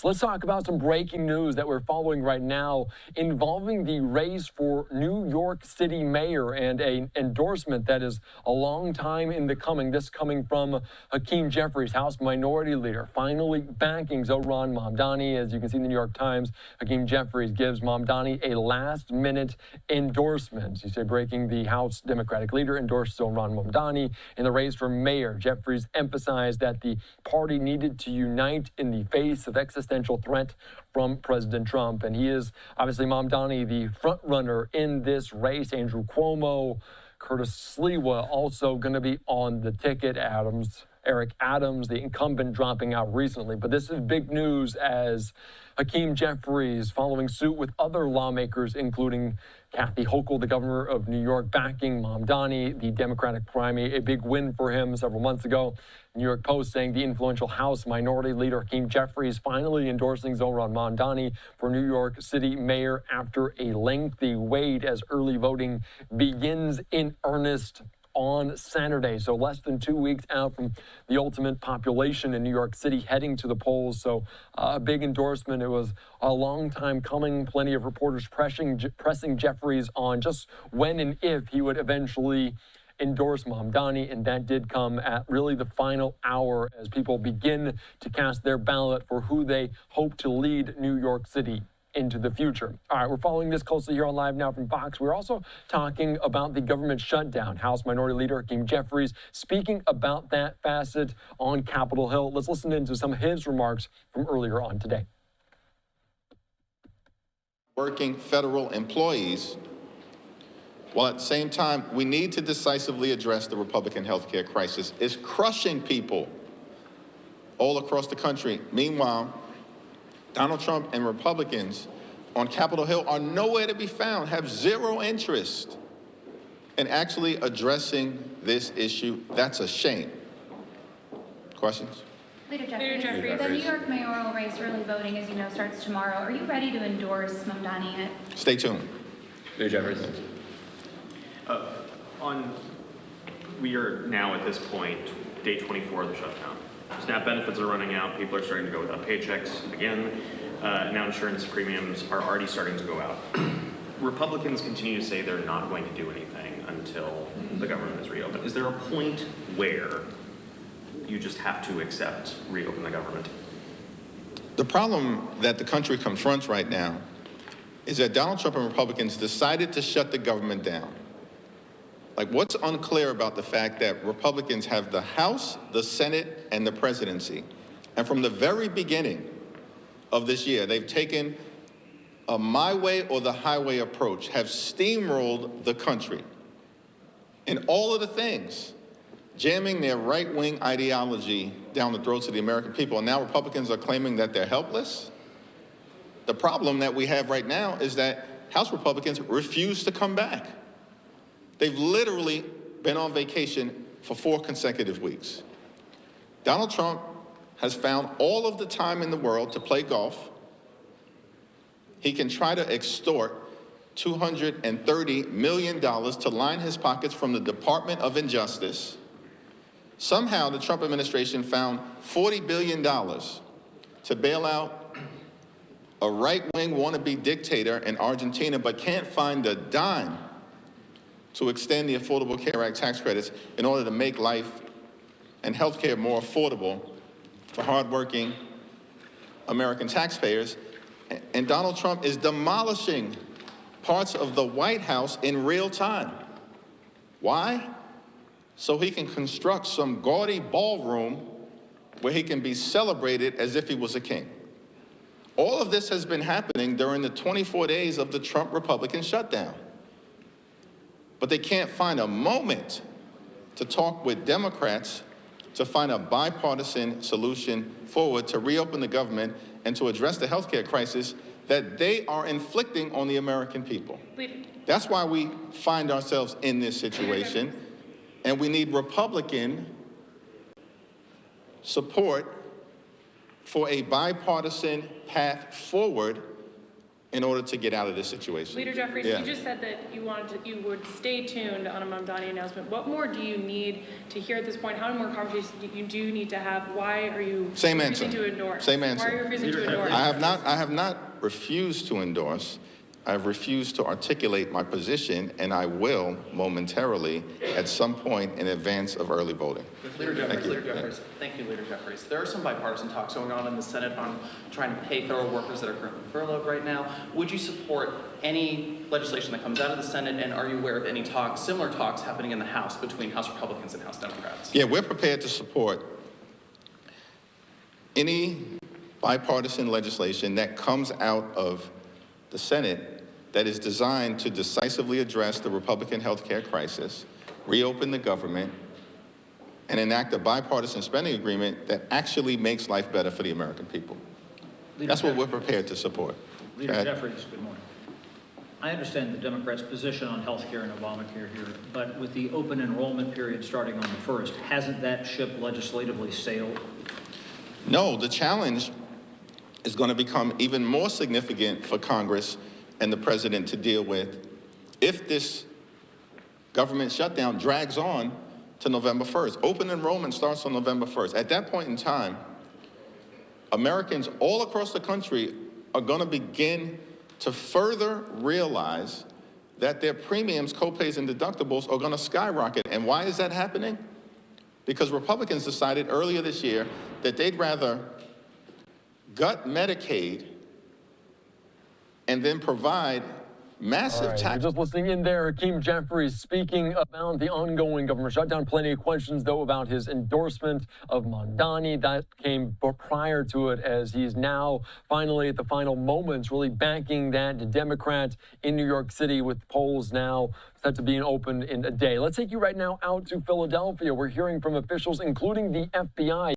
Let's talk about some breaking news that we're following right now involving the race for New York City mayor and an endorsement that is a long time in the coming. This coming from Hakeem Jeffries, House Minority Leader, finally backing Zohran Mamdani. As you can see in the New York Times, Hakeem Jeffries gives Mamdani a last-minute endorsement. You say breaking, the House Democratic leader endorsed Zohran Mamdani in the race for mayor. Jeffries emphasized that the party needed to unite in the face of existential threat from President Trump. And he is obviously, Mamdani, the front runner in this race. Andrew Cuomo, Curtis Sliwa also going to be on the ticket. Eric Adams, the incumbent, dropping out recently. But this is big news as Hakeem Jeffries, following suit with other lawmakers, including Kathy Hochul, the governor of New York, backing Mamdani, the Democratic primary, a big win for him several months ago. New York Post saying the influential House Minority Leader Hakeem Jeffries finally endorsing Zohran Mamdani for New York City mayor after a lengthy wait as early voting begins in earnest on Saturday. So less than 2 weeks out from the ultimate population in New York City heading to the polls. So a big endorsement. It was a long time coming. Plenty of reporters pressing Jeffries on just when and if he would eventually endorse Mamdani, and that did come at really the final hour as people begin to cast their ballot for who they hope to lead New York City into the future. All right, we're following this closely here on Live Now from Fox. We're also talking about the government shutdown. House Minority Leader Hakeem Jeffries speaking about that facet on Capitol Hill. Let's listen into some of his remarks from earlier on today. Working federal employees, while at the same time we need to decisively address the Republican health care crisis, is crushing people all across the country. Meanwhile, Donald Trump and Republicans on Capitol Hill are nowhere to be found, have zero interest in actually addressing this issue. That's a shame. Questions? Leader Jeffries, the New York mayoral race early voting, as you know, starts tomorrow. Are you ready to endorse Mamdani? Stay tuned. Leader Jeffries. We are now at this point, day 24 of the shutdown. SNAP benefits are running out. People are starting to go without paychecks again. Now insurance premiums are already starting to go out. Republicans continue to say they're not going to do anything until the government is reopened. Is there a point where you just have to accept reopen the government? The problem that the country confronts right now is that Donald Trump and Republicans decided to shut the government down. Like, what's unclear about the fact that Republicans have the House, the Senate, and the presidency. And from the very beginning of this year, they've taken a my way or the highway approach, have steamrolled the country in all of the things, jamming their right-wing ideology down the throats of the American people. And now Republicans are claiming that they're helpless. The problem that we have right now is that House Republicans refuse to come back. They've literally been on vacation for 4 consecutive weeks. Donald Trump has found all of the time in the world to play golf. He can try to extort $230 million to line his pockets from the Department of Injustice. Somehow the Trump administration found $40 billion to bail out a right-wing wannabe dictator in Argentina, but can't find a dime to extend the Affordable Care Act tax credits in order to make life and health care more affordable for hardworking American taxpayers. And Donald Trump is demolishing parts of the White House in real time. Why? So he can construct some gaudy ballroom where he can be celebrated as if he was a king. All of this has been happening during the 24 days of the Trump Republican shutdown. But they can't find a moment to talk with Democrats to find a bipartisan solution forward to reopen the government and to address the health care crisis that they are inflicting on the American people. That's why we find ourselves in this situation, and we need Republican support for a bipartisan path forward in order to get out of this situation. Leader Jeffries, Yeah. you just said that you would stay tuned on a Mamdani announcement. What more do you need to hear at this point? How many more conversations do you need to have? Why are you refusing to endorse? Same answer. Why are you refusing to endorse? I have not refused to endorse. I've refused to articulate my position, and I will momentarily at some point in advance of early voting. Leader Jeffries, thank you, Leader Jeffries. There are some bipartisan talks going on in the Senate on trying to pay federal workers that are currently furloughed right now. Would you support any legislation that comes out of the Senate, and are you aware of any talks, similar talks happening in the House between House Republicans and House Democrats? Yeah, we're prepared to support any bipartisan legislation that comes out of the Senate that is designed to decisively address the Republican healthcare crisis, reopen the government, and enact a bipartisan spending agreement that actually makes life better for the American people. That's what we're prepared to support. Leader Jeffries, good morning. I understand the Democrats' position on health care and Obamacare here, but with the open enrollment period starting on the 1st, hasn't that ship legislatively sailed? No, the challenge is going to become even more significant for Congress and the president to deal with if this government shutdown drags on to November 1st. Open enrollment starts on November 1st. At that point in time, Americans all across the country are going to begin to further realize that their premiums, copays, and deductibles are going to skyrocket. And why is that happening? Because Republicans decided earlier this year that they'd rather gut Medicaid and then provide massive tax. You're just listening in there. Hakeem Jeffries speaking about the ongoing government shutdown. Plenty of questions, though, about his endorsement of Mandani. That came prior to it, as he's now finally at the final moments really backing that Democrat in New York City, with polls now set to be open in a day. Let's take you right now out to Philadelphia. We're hearing from officials, including the FBI.